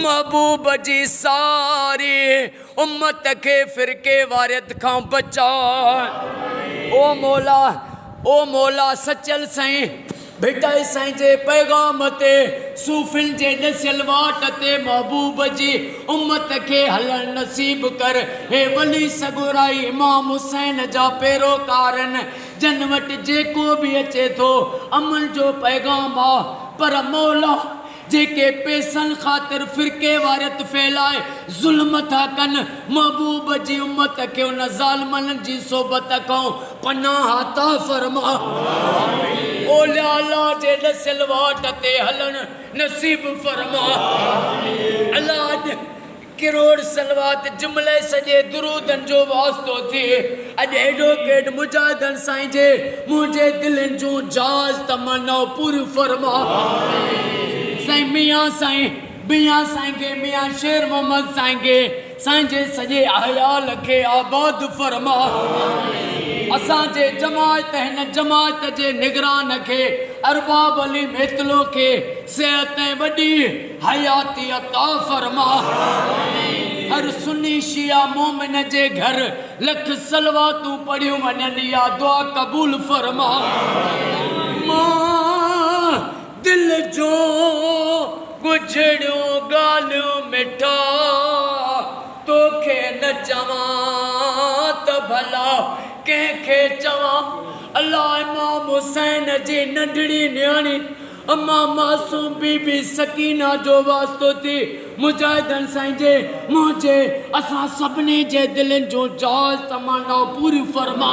महबूब जी सारी उम्मत के फिरके वारियत खां बचा। ओ मौला सचल साईं भिटाई साईं जे पैगाम ते सूफिन जे नसियल वाट ते महबूब जी उम्मत के हलन नसीब कर। हे वली सगुराई इमाम हुसैन जा पैरोकारन जन वट जेको भी अचे थो अमन जो पैगाम आ, पर मौला जेके पैसन खातिर फिरके वारियत फैलाए जुल्म था कन महबूब जी उम्मत के उन ज़ालिमन जी सोबत खां पनाह अता फरमा। ओला अल्लाह जे नसिल वाट ते हलन नसीब फरमा। अल्लाह करोड़ सलवात जुमले सजे दुरूदन जो वास्तो थी। अज एडो केड मुजाहिदन साईं जे मुझे दिलन जो जाज तमन्ना पूरी फरमा। साईं मियाँ साईं बियाँ साईं के मियाँ शेर मोहम्मद साईं के साईं जे सजे अहयाल के आबाद फरमा। असां जे जमात हिन जमात जे निगरान के अरबाब अली मेतलो के सेहत वडी हयाती अता फरमा। हर सुन्नी शिया मोमिन जे घर लख सलवातूं पढ़ियूं वञनि या दुआ कबूल फरमा। दिल जो गुजड़ियों गालियों मिठा तोखे न चवां त भला कंहिंखे चवां। अल्लाह इमाम हुसैन जी नंढड़ी न्याणी अम्मा मासूम बीबी सकीना जो वास्तो थी मुजाहिदन साईं जे मुझे असां सभिनी जे दिलनि जो जाज तमन्ना पूरी फरमा।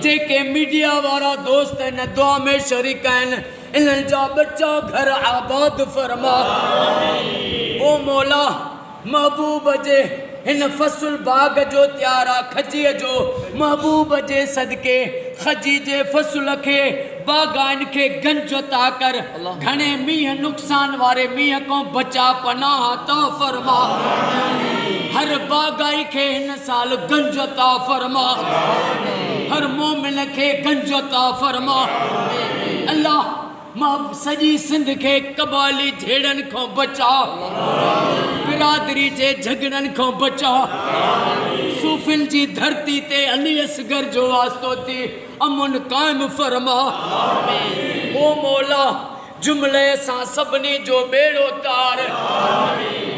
जेके मीडिया वारा दोस्त न दुआ में शरीक आहिनि इन्हनि जा बच्चा घर आबाद फरमा। ओ मौला महबूब जे हिन फसल बाग जो त्यारा खजीअ जो महबूब जे सदके खजी जे फसल के बागान के गंज अता कर। घणे मींहं नुक़सान वारे मींहं को बचा पनाह अता फरमा। हर बागाई के हिन साल गंज अता फरमा। हर मोमिन के गंज अता फरमा। अल्लाह मां सजी सिंध के कबाली झेड़न को बचा। बिरादरी जे झगड़न को बचा। सूफिन जी धरती ते अली असगर जो वास्तो थी अमन कायम फरमा। ओ मौला जुमले सां सभिनी जो बेड़ो तार।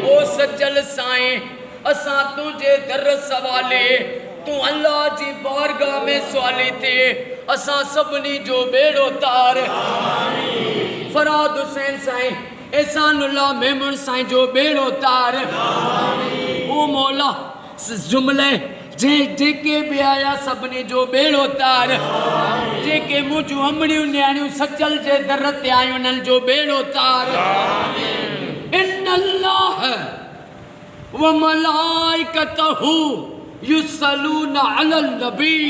ओ सचल साईं असां तुझे दर सवाले तू अल्लाह जी बारगाह में सवाली थे असां सभिनी जो बेड़ो तार। फराद हुसैन साईं एहसानुल्लाह मेमन साईं जो बेड़ो तार। ओ मौला जुमले जेके भी आया सभिनी जो बेड़ो तार। जेके मुझू अमड़ियूं न्याणियूं सचल जे दर ते आयूं उन्हनि जो बेड़ो तार। इन्नल्लाह व मलाइकतहू युसल्लूना अलल नबी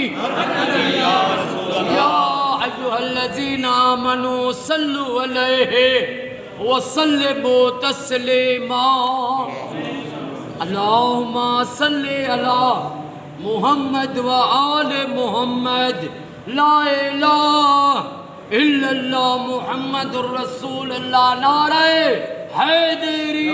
या अय्युहल्लज़ीना आमनू सल्लु अलैहि व सल्लिमू तस्लीमा। अल्लाहुम्मा सल्लि अला मुहम्मद व आले मुहम्मद। ला इलाहा इल्लल्लाह मुहम्मदुर रसूलुल्लाह। नारे हैदरी।